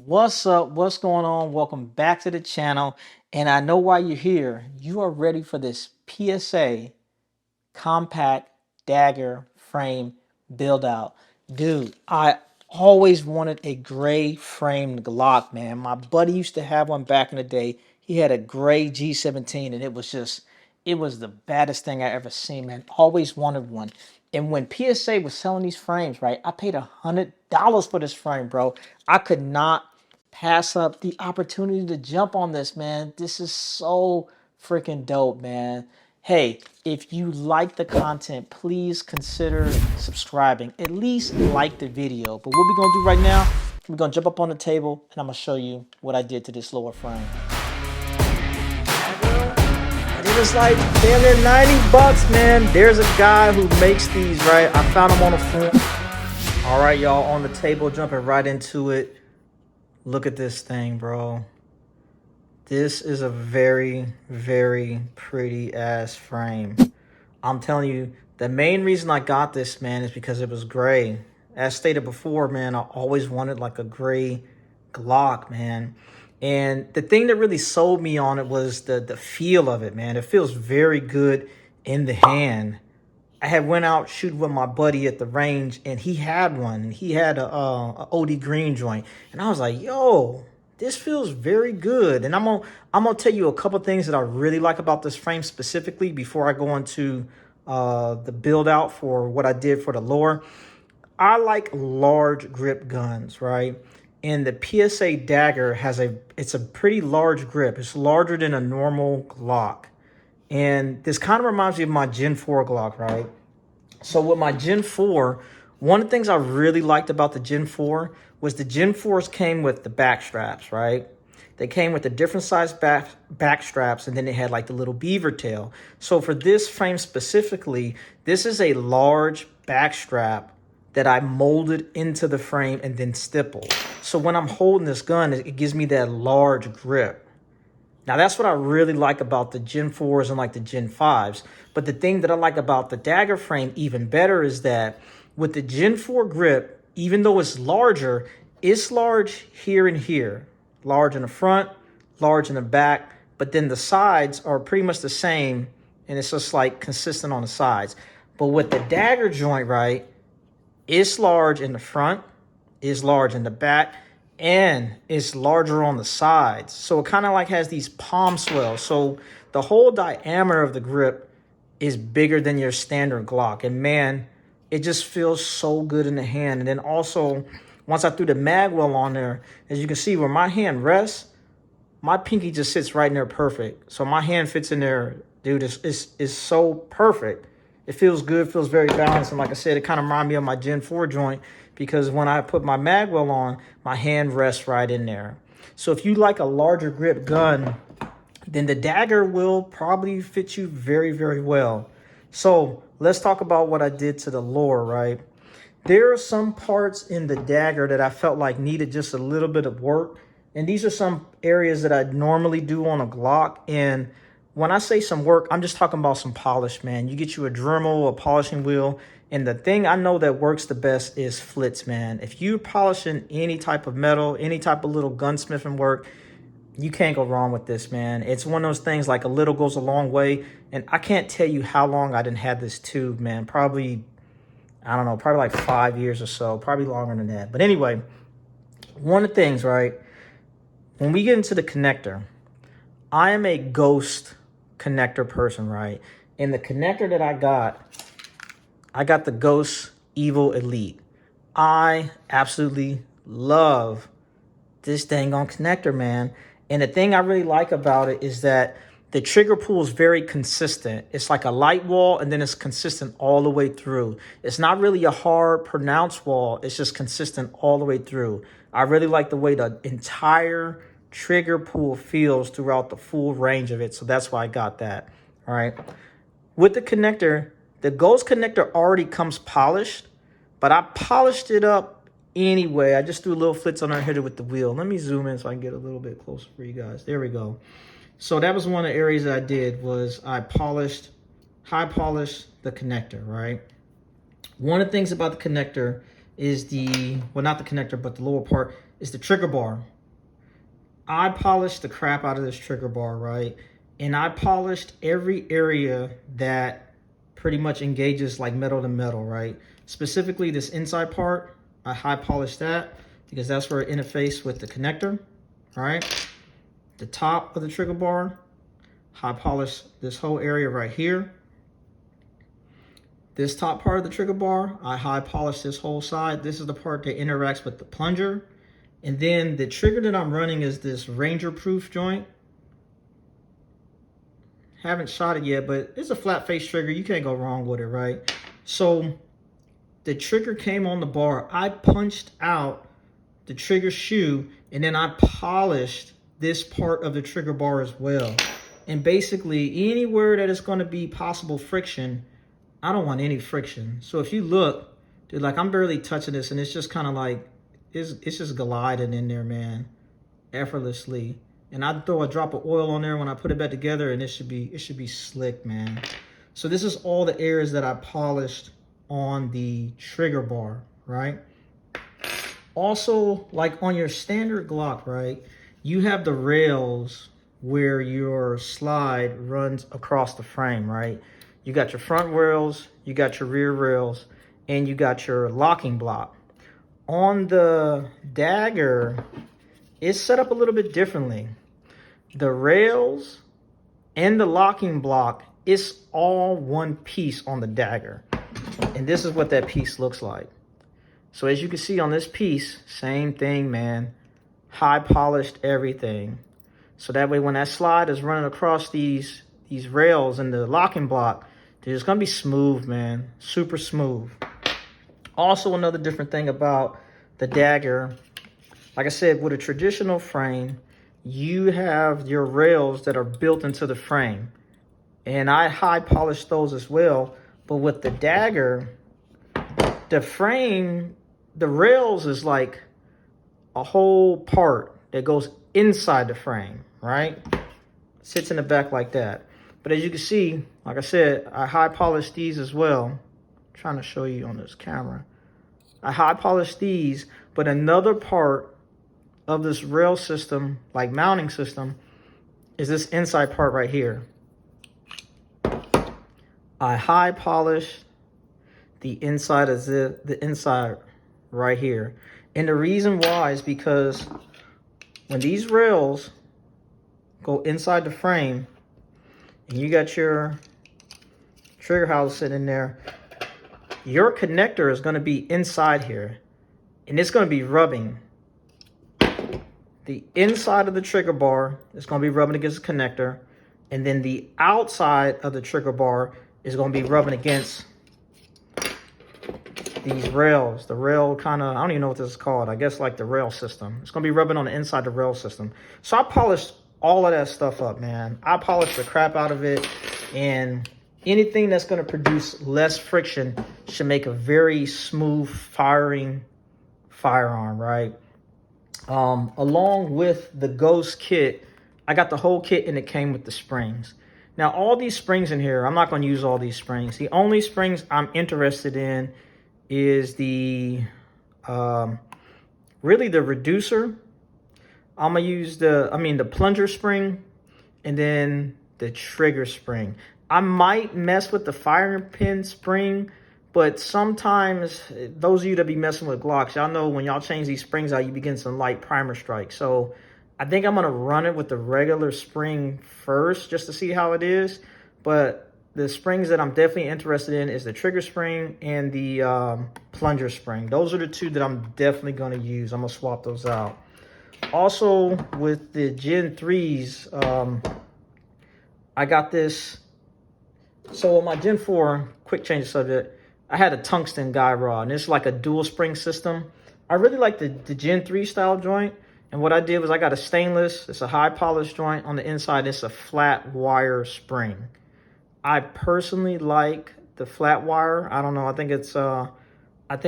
What's up? What's going on? Welcome back to the channel. And I know why you're here. You are ready for this PSA Compact Dagger Frame build out. Dude, I always wanted a gray framed Glock, man. My buddy used to have one back in the day. He had a gray G17 and it was the baddest thing I ever seen, man. Always wanted one. And when PSA was selling these frames, right, I paid $100 for this frame, bro. I could not pass up the opportunity to jump on this, man. This is so freaking dope, man. Hey, if you like the content, please consider subscribing. At least like the video. But what we're going to do right now, we're going to jump up on the table and I'm going to show you what I did to this lower frame. And it was like damn near 90 bucks, man. There's a guy who makes these, right? I found him on a forum. All right, y'all, on the table, jumping right into it. Look at this thing, bro. This is a very, very pretty ass frame. I'm telling you, the main reason I got this, man, is because it was gray. As stated before, man, I always wanted like a gray Glock, man. And the thing that really sold me on it was the feel of it, man. It feels very good in the hand. I had went out shooting with my buddy at the range, and he had one. He had a OD green joint, and I was like, "Yo, this feels very good." And I'm gonna tell you a couple things that I really like about this frame specifically before I go into the build out for what I did for the lore. I like large grip guns, right? And the PSA Dagger it's a pretty large grip. It's larger than a normal Glock. And this kind of reminds me of my Gen 4 Glock, right? So with my Gen 4, one of the things I really liked about the Gen 4 was the Gen 4s came with the back straps, right? They came with the different size back straps, and then they had like the little beaver tail. So for this frame specifically, this is a large back strap that I molded into the frame and then stippled. So when I'm holding this gun, it gives me that large grip. Now, that's what I really like about the Gen 4s and like the Gen 5s. But the thing that I like about the Dagger frame even better is that with the Gen 4 grip, even though it's larger, it's large here and here. Large in the front, large in the back. But then the sides are pretty much the same, and it's just like consistent on the sides. But with the Dagger joint, right, it's large in the front, it's large in the back, and it's larger on the sides. So it kind of like has these palm swells. So the whole diameter of the grip is bigger than your standard Glock. And man, it just feels so good in the hand. And then also, once I threw the mag well on there, as you can see where my hand rests, my pinky just sits right in there perfect. So my hand fits in there, dude. It's so perfect. It feels good, feels very balanced. And like I said, it kind of reminds me of my Gen 4 joint, because when I put my magwell on, my hand rests right in there. So if you like a larger grip gun, then the Dagger will probably fit you very, very well. So let's talk about what I did to the lore, right? There are some parts in the Dagger that I felt like needed just a little bit of work. And these are some areas that I normally do on a Glock. And when I say some work, I'm just talking about some polish, man. You get you a Dremel, a polishing wheel, and the thing I know that works the best is flits, man. If you're polishing any type of metal, any type of little gunsmithing work, you can't go wrong with this, man. It's one of those things, like a little goes a long way. And I can't tell you how long I didn't have this tube, man. Probably, I don't know, probably like 5 years or so, probably longer than that. But anyway, one of the things, right, when we get into the connector, I am a ghost connector person, right? And the connector that I got the Ghost Evil Elite. I absolutely love this dang on connector, man. And the thing I really like about it is that the trigger pull is very consistent. It's like a light wall, and then it's consistent all the way through. It's not really a hard, pronounced wall. It's just consistent all the way through. I really like the way the entire trigger pull feels throughout the full range of it. So that's why I got that. All right. With the connector, the Ghost connector already comes polished, but I polished it up anyway. I just threw a little flits on our header with the wheel. Let me zoom in so I can get a little bit closer for you guys. There we go. So that was one of the areas that I did, was I high polished the connector, right? One of the things about the connector is well, not the connector, but the lower part, is the trigger bar. I polished the crap out of this trigger bar, right? And I polished every area that pretty much engages like metal to metal, right? Specifically this inside part, I high polished that because that's where it interfaces with the connector, all right? The top of the trigger bar, high polished this whole area right here. This top part of the trigger bar, I high polished this whole side. This is the part that interacts with the plunger. And then the trigger that I'm running is this Ranger proof joint. Haven't shot it yet, but it's a flat face trigger. You can't go wrong with it, right? So the trigger came on the bar. I punched out the trigger shoe and then I polished this part of the trigger bar as well. And basically anywhere that is going to be possible friction, I don't want any friction. So if you look, dude, like I'm barely touching this and it's just kind of like, it's just gliding in there, man, effortlessly. And I throw a drop of oil on there when I put it back together and it should be slick, man. So this is all the areas that I polished on the trigger bar, right? Also, like on your standard Glock, right, you have the rails where your slide runs across the frame, right? You got your front rails, you got your rear rails, and you got your locking block. On the Dagger, it's set up a little bit differently. The rails and the locking block is all one piece on the Dagger. And this is what that piece looks like. So as you can see on this piece, same thing, man. High polished everything. So that way when that slide is running across these rails and the locking block, it's gonna be smooth, man. Super smooth. Also, another different thing about the Dagger, like I said, with a traditional frame, you have your rails that are built into the frame. And I high polished those as well. But with the Dagger, the frame, the rails is like a whole part that goes inside the frame, right? Sits in the back like that. But as you can see, like I said, I high polished these as well. I'm trying to show you on this camera. I high polished these, but another part of this rail system, like mounting system, is this inside part right here. I high polished the inside of the inside right here. And the reason why is because when these rails go inside the frame and you got your trigger house sitting in there, your connector is going to be inside here and it's going to be rubbing. The inside of the trigger bar is going to be rubbing against the connector, and then the outside of the trigger bar is going to be rubbing against these rails. The rail kind of, I don't even know what this is called. I guess like the rail system. It's going to be rubbing on the inside of the rail system. So I polished all of that stuff up, man. I polished the crap out of it, and anything that's going to produce less friction should make a very smooth firing firearm, right? Along with the Ghost kit, I got the whole kit and it came with the springs. Now, all these springs in here, I'm not going to use all these springs. The only springs I'm interested in is the, really the reducer. I'm going to use the plunger spring and then the trigger spring. I might mess with the firing pin spring, but sometimes those of you that be messing with Glocks, y'all know when y'all change these springs out, you begin some light primer strike. So I think I'm going to run it with the regular spring first just to see how it is. But the springs that I'm definitely interested in is the trigger spring and the plunger spring. Those are the two that I'm definitely going to use. I'm going to swap those out. Also, with the Gen 3s, I got this. So with my Gen 4, quick change of subject, I had a tungsten guy rod, and it's like a dual spring system. I really like the Gen 3 style joint. And what I did was I got a stainless, it's a high polished joint. On the inside, it's a flat wire spring. I personally like the flat wire. I don't know, I think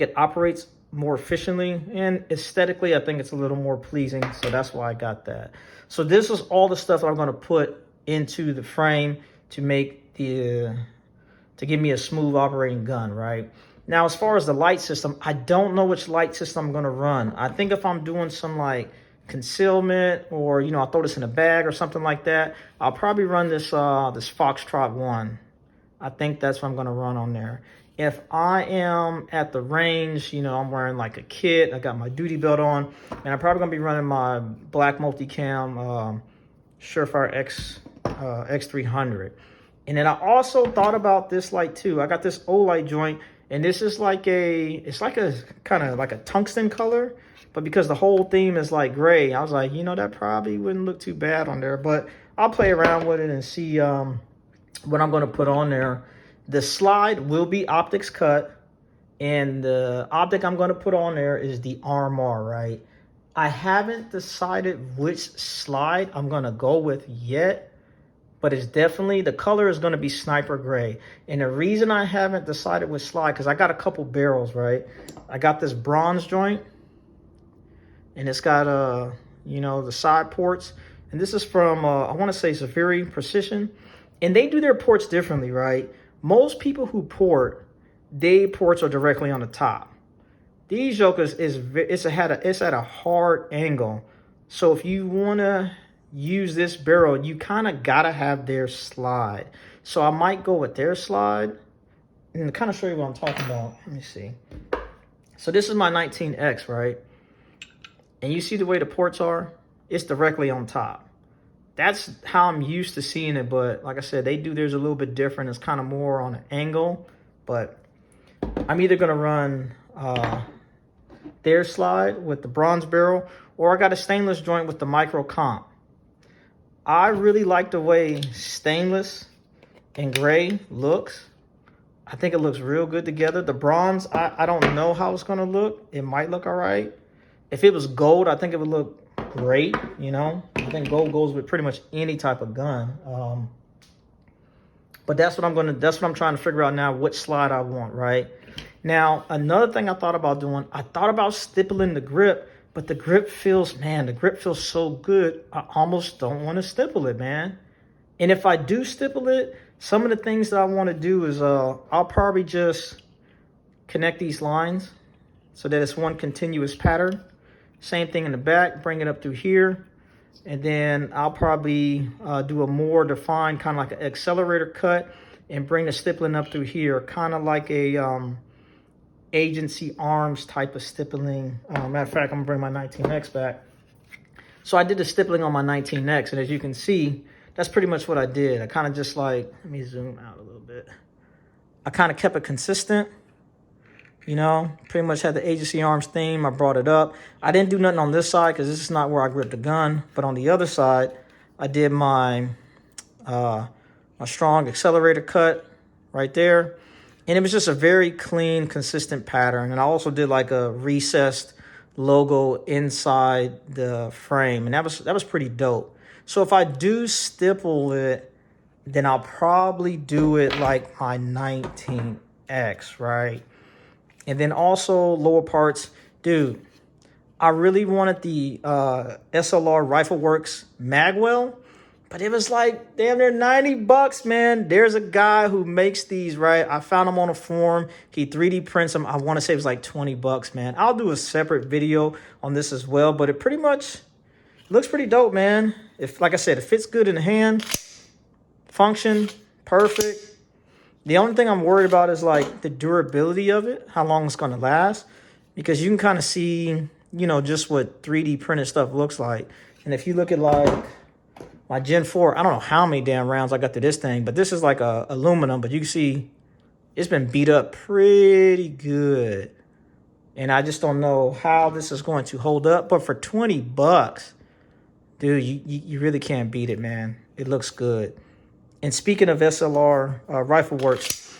it operates more efficiently, and aesthetically, I think it's a little more pleasing. So that's why I got that. So this is all the stuff I'm gonna put into the frame to make to give me a smooth operating gun, right? Now, as far as the light system, I don't know which light system I'm gonna run. I think if I'm doing some like concealment, or I'll throw this in a bag or something like that, I'll probably run this this Foxtrot 1. I think that's what I'm gonna run on there. If I am at the range, I'm wearing like a kit, I got my duty belt on, and I'm probably gonna be running my black multicam Surefire X300. And then I also thought about this light too. I got this Olight joint, and this is like it's like a kind of like a tungsten color, but because the whole theme is like gray, I was like, that probably wouldn't look too bad on there. But I'll play around with it and see what I'm going to put on there. The slide will be optics cut, and the optic I'm going to put on there is the RMR, right? I haven't decided which slide I'm going to go with yet, but it's definitely, the color is going to be sniper gray. And the reason I haven't decided which slide, because I got a couple barrels, right? I got this bronze joint, and it's got the side ports, and this is from I want to say Zaviri Precision, and they do their ports differently, right? Most people who port, their ports are directly on the top. These jokers it's at a hard angle, so if you want to use this barrel, you kind of gotta have their slide. So I might go with their slide, and to kind of show you what I'm talking about, let me see. So this is my 19X, right? And you see the way the ports are? It's directly on top. That's how I'm used to seeing it, but like I said, they do theirs a little bit different. It's kind of more on an angle, but I'm either gonna run their slide with the bronze barrel, or I got a stainless joint with the micro comp. I really like the way stainless and gray looks. I think it looks real good together. The bronze, I don't know how it's gonna look. It might look all right. If it was gold, I think it would look great, I think gold goes with pretty much any type of gun. But that's what I'm trying to figure out now, which slide I want, right? Now, another thing I thought about doing, I thought about stippling the grip, but the grip feels so good, I almost don't want to stipple it, man. And if I do stipple it, some of the things that I want to do is I'll probably just connect these lines so that it's one continuous pattern. Same thing in the back, bring it up through here. And then I'll probably do a more defined kind of like an accelerator cut and bring the stippling up through here, kind of like a agency arms type of stippling. Matter of fact, I'm gonna bring my 19X back. So I did the stippling on my 19X, and as you can see, that's pretty much what I did. I kind of just like, let me zoom out a little bit. I kind of kept it consistent. Pretty much had the agency arms theme. I brought it up. I didn't do nothing on this side because this is not where I grip the gun. But on the other side, I did my strong accelerator cut right there. And it was just a very clean, consistent pattern. And I also did like a recessed logo inside the frame. And that was pretty dope. So if I do stipple it, then I'll probably do it like my 19X, right? And then also lower parts, dude, I really wanted the SLR Rifle Works Magwell, but it was like damn near $90, man. There's a guy who makes these, right? I found him on a forum. He 3D prints them. I want to say it was like $20, man. I'll do a separate video on this as well, but it pretty much looks pretty dope, man. If, like I said, it fits good in the hand, function, perfect. The only thing I'm worried about is like the durability of it, how long it's going to last, because you can kind of see, just what 3D printed stuff looks like. And if you look at like my Gen 4, I don't know how many damn rounds I got to this thing, but this is like a aluminum, but you can see it's been beat up pretty good. And I just don't know how this is going to hold up. But for $20, dude, you really can't beat it, man. It looks good. And speaking of SLR Rifle Works,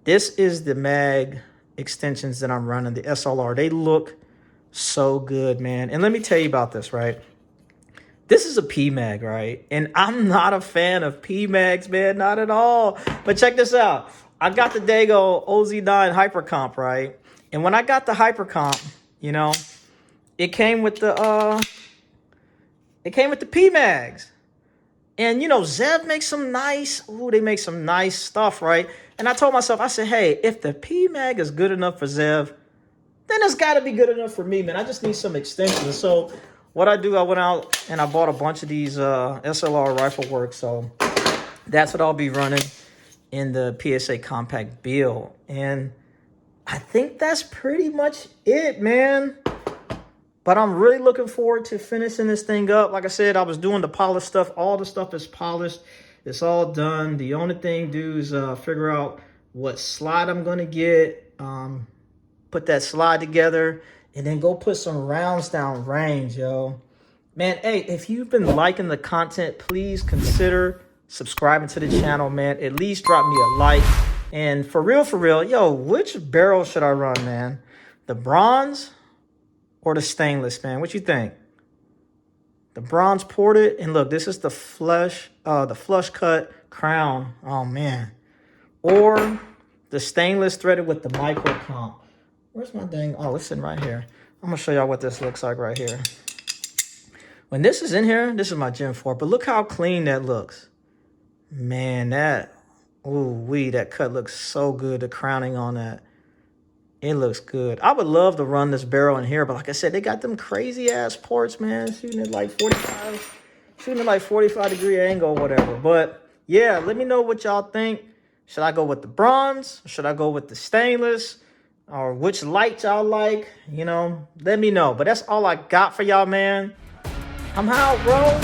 this is the mag extensions that I'm running, the SLR. They look so good, man. And let me tell you about this, right? This is a PMag, right? And I'm not a fan of PMags, man, not at all. But check this out. I got the Dago OZ9 Hypercomp, right? And when I got the Hypercomp, it came with the PMags. And, Zev makes some nice, they make some nice stuff, right? And I told myself, I said, hey, if the P-Mag is good enough for Zev, then it's got to be good enough for me, man. I just need some extensions. So what I do, I went out and I bought a bunch of these SLR rifle work. So that's what I'll be running in the PSA Compact build. And I think that's pretty much it, man. But I'm really looking forward to finishing this thing up. Like I said, I was doing the polished stuff. All the stuff is polished. It's all done. The only thing to do is figure out what slide I'm going to get. Put that slide together. And then go put some rounds down range, yo. Man, hey, if you've been liking the content, please consider subscribing to the channel, man. At least drop me a like. And for real, yo, which barrel should I run, man? The bronze or the stainless, man? What you think? The bronze ported, and look, this is the flush cut crown. Oh man. Or the stainless threaded with the micro comp. Where's my dang? Oh, it's sitting right here. I'm gonna show y'all what this looks like right here. When this is in here, this is my Gen 4, but look how clean that looks. Man, that, ooh-wee, that cut looks so good, the crowning on that. It looks good. I would love to run this barrel in here, but like I said, they got them crazy ass ports, man, shooting at like 45 degree angle or whatever. But yeah, let me know what y'all think. Should I go with the bronze? Should I go with the stainless? Or which light y'all like? You know, let me know. But that's all I got for y'all, man. I'm out, bro.